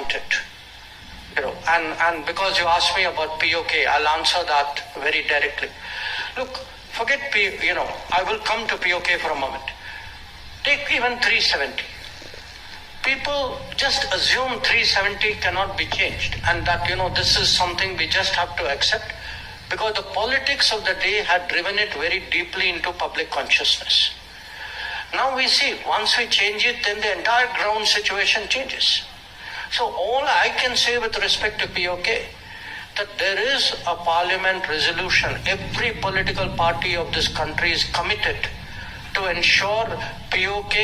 granted. And because you asked me about POK, I'll answer that very directly. Look, forget I will come to POK for a moment. Take even 370. People just assume 370 cannot be changed, and that this is something we just have to accept, because the politics of the day had driven it very deeply into public consciousness. Now we see, once we change it, then the entire ground situation changes. So all I can say with respect to POK, that there is a parliament resolution. Every political party of this country is committed to ensure POK,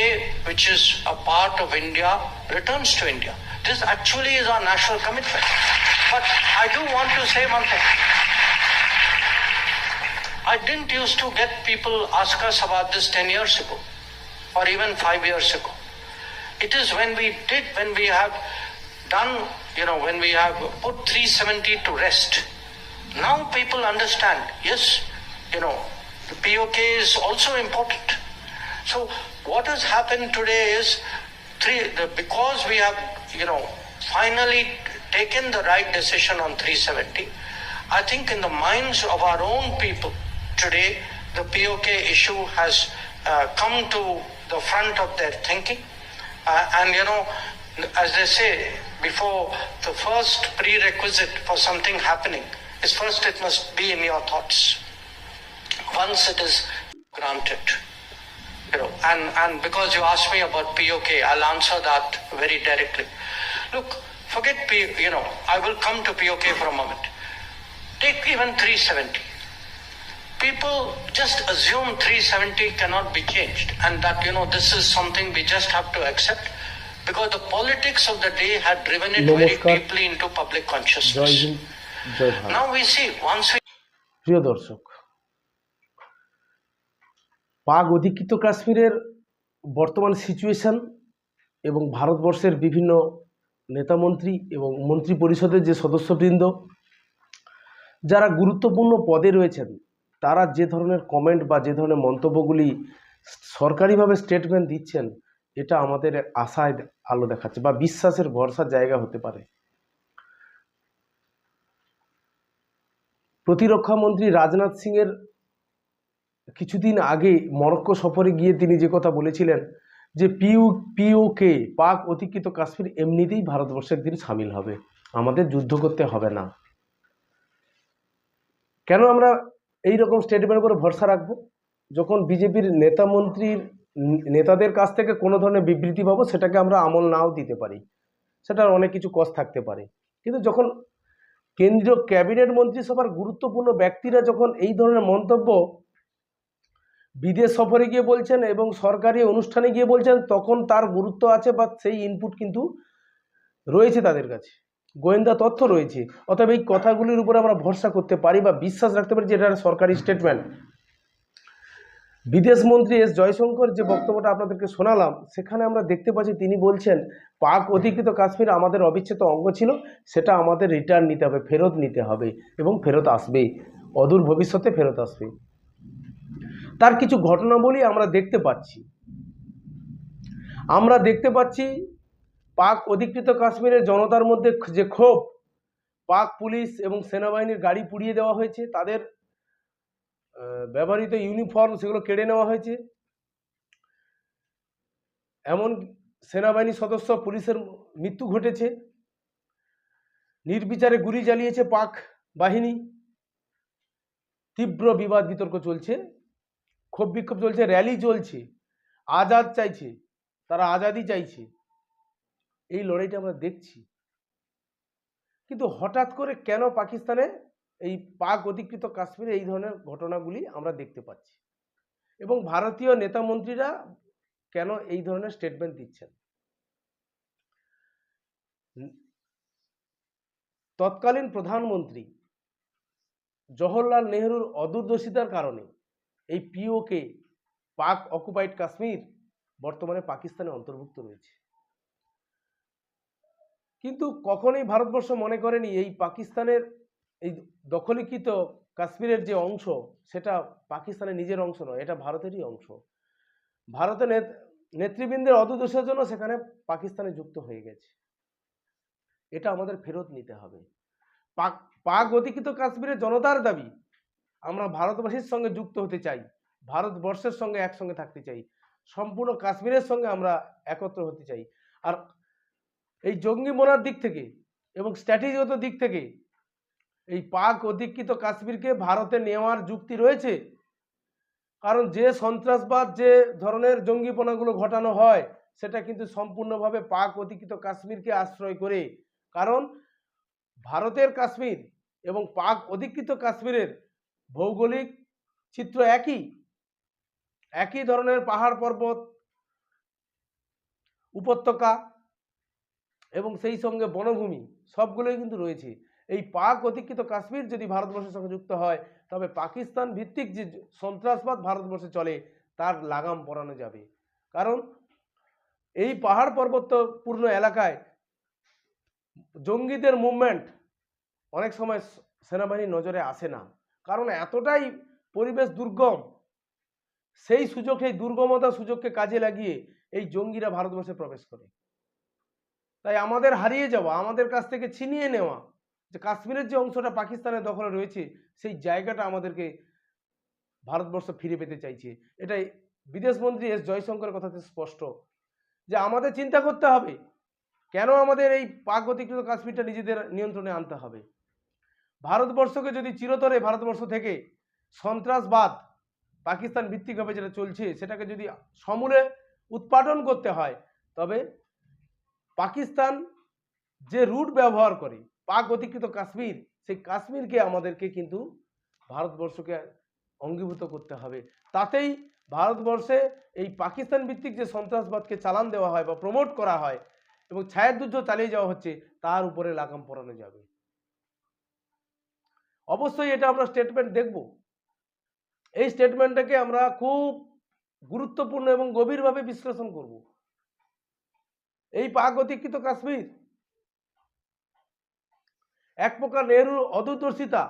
which is a part of India, returns to India. This actually is our national commitment. But I do want to say one thing. I didn't used to get people ask us about this 10 years ago, or even 5 years ago. It is when we have done, when we have put 370 to rest. Now people understand, yes, the POK is also important. So what has happened today is, because we have, finally taken the right decision on 370, I think in the minds of our own people today, the POK issue has come to the front of their thinking. And as they say, before the first prerequisite for something happening is first it must be in your thoughts. Once it is granted, and because you asked me about POK, I'll answer that very directly. Look, forget I will come to POK for a moment. Take even 370. People just assume 370 cannot be changed, and that this is something we just have to accept, because the politics of the day had driven it very deeply into public consciousness. Now we see, once we... প্রিয় দর্শক, পাক অধিকৃত কাশ্মীরের বর্তমান situation এবং ভারতবর্ষের বিভিন্ন নেতামন্ত্রী এবং মন্ত্রী পরিষদের যে সদস্যবৃন্দ যারা গুরুত্বপূর্ণ পদে রয়েছেন, তারা যে ধরনের কমেন্ট বা যে ধরনের মন্তব্যগুলি সরকারিভাবে স্টেটমেন্ট দিচ্ছেন, এটা আমাদের আশায় আলো দেখাচ্ছে বা বিশ্বাসের ভরসার জায়গা হতে পারে। প্রতিরক্ষা মন্ত্রী রাজনাথ সিংয়ের কিছুদিন আগে মরক্কো সফরে গিয়ে তিনি যে কথা বলেছিলেন যে POK, পাক অধিকৃত কাশ্মীর, এমনিতেই ভারতবর্ষের দিন সামিল হবে, আমাদের যুদ্ধ করতে হবে না। কেন আমরা এই রকম স্টেটমেন্টের উপরে ভরসা রাখবো? যখন বিজেপির নেতাদের কাছ থেকে কোনো ধরনের বিবৃতি পাবো, সেটাকে আমরা আমল নাও দিতে পারি, সেটার অনেক কিছু কষ্ট থাকতে পারে। কিন্তু যখন কেন্দ্রীয় ক্যাবিনেট মন্ত্রিসভার গুরুত্বপূর্ণ ব্যক্তিরা যখন এই ধরনের মন্তব্য বিদেশ সফরে গিয়ে বলছেন এবং সরকারি অনুষ্ঠানে গিয়ে বলছেন, তখন তার গুরুত্ব আছে বা সেই ইনপুট কিন্তু রয়েছে, তাদের কাছে গোয়েন্দা তথ্য রয়েছে। অতএব এই কথাগুলির উপরে আমরা ভরসা করতে পারি বা বিশ্বাস রাখতে পারি যে এটা সরকারি স্টেটমেন্ট। বিদেশ মন্ত্রী এস জয়শঙ্কর যে বক্তব্যটা আপনাদেরকে শোনালাম, সেখানে আমরা দেখতে পাচ্ছি তিনি বলছেন পাক অধিকৃত কাশ্মীর আমাদের অবিচ্ছেদ্য অঙ্গ ছিল, সেটা আমাদের রিটার্ন নিতে হবে, ফেরত নিতে হবে, এবং ফেরত আসবে, অদূর ভবিষ্যতে ফেরত আসবে। তার কিছু ঘটনাবলী আমরা দেখতে পাচ্ছি পাক অধিকৃত কাশ্মীরের জনতার মধ্যে যে ক্ষোভ, পাক পুলিশ এবং সেনাবাহিনীর গাড়ি পুড়িয়ে দেওয়া হয়েছে, তাদের ব্যবহৃত ইউনিফর্ম সেগুলো কেড়ে নেওয়া হয়েছে, এমন সেনাবাহিনী সদস্য, পুলিশের মৃত্যু ঘটেছে, নির্বিচারে গুলি চালিয়েছে পাক বাহিনী, তীব্র বিবাদ বিতর্ক চলছে, ক্ষোভ বিক্ষোভ চলছে, র্যালি চলছে, আজাদ চাইছে, তারা আজাদি চাইছে। এই লড়াইটা আমরা দেখছি, কিন্তু হঠাৎ করে কেন পাকিস্তানে এই পাক অধিকৃত কাশ্মীরে এই ধরনের ঘটনাগুলি আমরা দেখতে পাচ্ছি, এবং ভারতীয় নেতা মন্ত্রীরা কেন এই ধরনের স্টেটমেন্ট দিচ্ছেন? তৎকালীন প্রধানমন্ত্রী জওহরলাল নেহরুর অদূরদর্শিতার কারণে এই POK, পাক অকুপাইড কাশ্মীর, বর্তমানে পাকিস্তানে অন্তর্ভুক্ত রয়েছে। কিন্তু কখনোই ভারতবর্ষ মনে করেনি এই পাকিস্তানের এই দখলীকৃত কাশ্মীরের যে অংশ, সেটা পাকিস্তানের নিজের অংশ নয়, এটা ভারতেরই অংশ। ভারতের নেতৃবৃন্দের অদূরদর্শিতার জন্য সেখানে পাকিস্তানে যুক্ত হয়ে গেছে। এটা আমাদের ফেরত নিতে হবে। পাক পাক অধিকৃত কাশ্মীরের জনতার দাবি, আমরা ভারতবাসীর সঙ্গে যুক্ত হতে চাই, ভারতবর্ষের সঙ্গে একসঙ্গে থাকতে চাই, সম্পূর্ণ কাশ্মীরের সঙ্গে আমরা একত্র হতে চাই। আর এই জঙ্গি মনার দিক থেকে এবং স্ট্র্যাটেজিগত দিক থেকে এই পাক অধিকৃত কাশ্মীরকে ভারতে নেওয়ার যুক্তি রয়েছে। কারণ যে সন্ত্রাসবাদ, যে ধরনের জঙ্গিপনাগুলো ঘটানো হয় সেটা কিন্তু সম্পূর্ণভাবে পাক অধিকৃত কাশ্মীরকে আশ্রয় করে। কারণ ভারতের কাশ্মীর এবং পাক অধিকৃত কাশ্মীরের ভৌগোলিক চিত্র একই ধরনের পাহাড় পর্বত, উপত্যকা এবং সেই সঙ্গে বনভূমি সবগুলোই কিন্তু রয়েছে। এই পাক অধিকৃত কাশ্মীর যদি ভারতবর্ষের সঙ্গে যুক্ত হয় তবে পাকিস্তান ভিত্তিক যে সন্ত্রাসবাদ ভারতবর্ষে চলে তার লাগাম পরানো যাবে। কারণ এই পাহাড় পর্বতপূর্ণ এলাকায় জঙ্গিদের মুভমেন্ট অনেক সময় সেনাবাহিনীর নজরে আসে না, কারণ এতটাই পরিবেশ দুর্গম। সেই দুর্গমতা সুযোগকে কাজে লাগিয়ে এই জঙ্গিরা ভারতবর্ষে প্রবেশ করে। তাই আমাদের হারিয়ে যাওয়া, আমাদের কাছ থেকে ছিনিয়ে নেওয়া যে কাশ্মীরের যে অংশটা পাকিস্তানের দখলে রয়েছে সেই জায়গাটা আমাদেরকে ভারতবর্ষ ফিরে পেতে চাইছে। এটাই বিদেশমন্ত্রী এস জয়শঙ্করের কথাতে স্পষ্ট যে আমাদের চিন্তা করতে হবে কেন আমাদের এই পাক অধিকৃত কাশ্মীরটা নিজেদের নিয়ন্ত্রণে আনতে হবে। ভারতবর্ষকে যদি চিরতরে ভারতবর্ষ থেকে সন্ত্রাসবাদ পাকিস্তান ভিত্তিকভাবে যেটা চলছে সেটাকে যদি সমূলে উৎপাদন করতে হয় তবে পাকিস্তান যে রুট ব্যবহার করে পাক অধিকৃত কাশ্মীর, সেই কাশ্মীরকে আমাদেরকে কিন্তু ভারতবর্ষকে অঙ্গীভূত করতে হবে। তাতেই ভারতবর্ষে এই পাকিস্তান ভিত্তিক যে সন্ত্রাসবাদকে চালান দেওয়া হয় বা প্রমোট করা হয় এবং ছায়াযুদ্ধ চালিয়ে যাওয়া হচ্ছে তার উপরে লাগাম পরানো যাবে। অবশ্যই এটা আমরা স্টেটমেন্ট দেখব। এই স্টেটমেন্টটাকে আমরা খুব গুরুত্বপূর্ণ এবং গভীরভাবে বিশ্লেষণ করব। এই পাক অধিকৃত কাশ্মীর এক প্রকার নেহরুর অদূরদর্শিতা,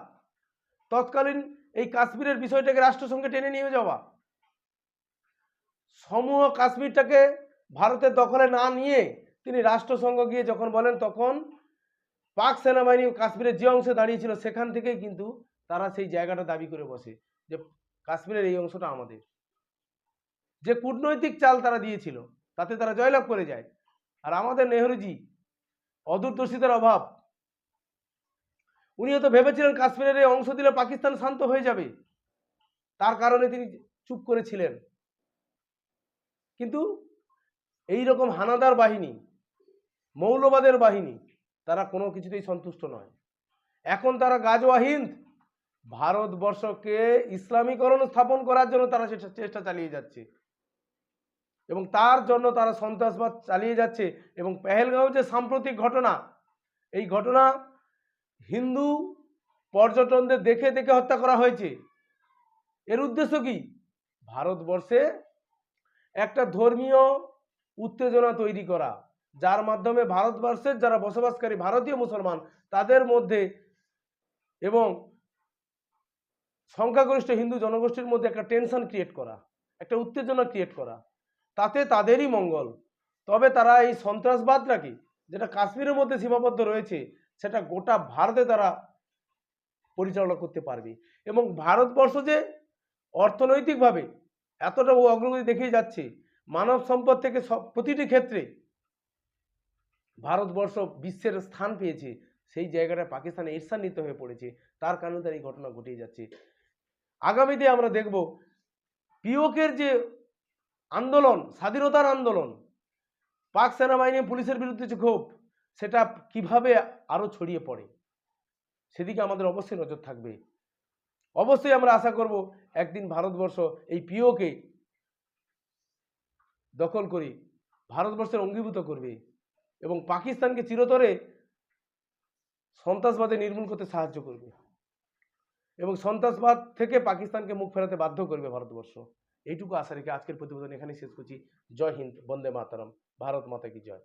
তৎকালীন এই কাশ্মীরের বিষয়টাকে রাষ্ট্রসংঘে টেনে নিয়ে যাওয়া, সমূহ কাশ্মীরটাকে ভারতের দখলে না নিয়ে তিনি রাষ্ট্রসংঘ গিয়ে যখন বলেন তখন পাক সেনাবাহিনী কাশ্মীরের যে অংশে দাঁড়িয়েছিল সেখান থেকেই কিন্তু তারা সেই জায়গাটা দাবি করে বসে যে কাশ্মীরের এই অংশটা আমাদের। যে কূটনৈতিক চাল তারা দিয়েছিল তাতে তারা জয়লাভ করে যায়। আর আমাদের নেহরুজি অদূরদর্শিতার অভাব, উনি তো ভেবেছিলেন কাশ্মীরের এই অংশ দিলে পাকিস্তান শান্ত হয়ে যাবে, তার কারণে তিনি চুপ করেছিলেন। কিন্তু এই রকম হানাদার বাহিনী, মৌলবাদের বাহিনী, তারা কোনো কিছুতেই সন্তুষ্ট নয়। এখন তারা গাজওয়া হিন্দ, ভারতবর্ষকে ইসলামীকরণ স্থাপন করার জন্য তারা চেষ্টা চালিয়ে যাচ্ছে এবং তার জন্য তারা সন্ত্রাসবাদ চালিয়ে যাচ্ছে। এবং পেহেলগাঁও যে সাম্প্রতিক ঘটনা, এই ঘটনা হিন্দু পর্যটকদের দেখে দেখে হত্যা করা হয়েছে। এর উদ্দেশ্য কি? ভারতবর্ষে একটা ধর্মীয় উত্তেজনা তৈরি করা, যার মাধ্যমে ভারতবর্ষের যারা বসবাসকারী ভারতীয় মুসলমান তাদের মধ্যে এবং সংখ্যাগরিষ্ঠ হিন্দু জনগোষ্ঠীর মধ্যে একটা টেনশন ক্রিয়েট করা, একটা উত্তেজনা ক্রিয়েট করা, তাতে তাদেরই মঙ্গল। তবে তারা এই সন্ত্রাসবাদটাকে, যেটা কাশ্মীরের মধ্যে সীমাবদ্ধ রয়েছে, সেটা গোটা ভারতে তারা পরিচালনা করতে পারবে। এবং ভারতবর্ষ যে অর্থনৈতিকভাবে এতটা অগ্রগতি দেখিয়ে যাচ্ছে, মানব সম্পদ থেকে প্রতিটি ক্ষেত্রে ভারতবর্ষ বিশ্বের স্থান পেয়েছে, সেই জায়গাটা পাকিস্তানে ঈর্ষান্বিত হয়ে পড়েছে, তার কারণে তার এই ঘটনা ঘটিয়ে যাচ্ছে। আগামীতে আমরা দেখব পিওকের যে আন্দোলন, স্বাধীনতার আন্দোলন, পাক সেনাবাহিনী পুলিশের বিরুদ্ধে যে ক্ষোভ, সেটা কিভাবে আরো ছড়িয়ে পড়ে সেদিকে আমাদের অবশ্যই নজর থাকবে। অবশ্যই আমরা আশা করব একদিন ভারতবর্ষ এই পিওকে দখল করে ভারতবর্ষের অঙ্গীভূত করবে এবং পাকিস্তানকে চিরতরে সন্ত্রাসবাদে নির্মূল করতে সাহায্য করবে এবং সন্ত্রাসবাদ থেকে পাকিস্তানকে মুখ ফেরাতে বাধ্য করবে ভারতবর্ষ। এইটুকু আশা রেখে আজকের প্রতিবেদন এখানেই শেষ করছি। জয় হিন্দ, বন্দে মাতরম, ভারত মাতা কি জয়।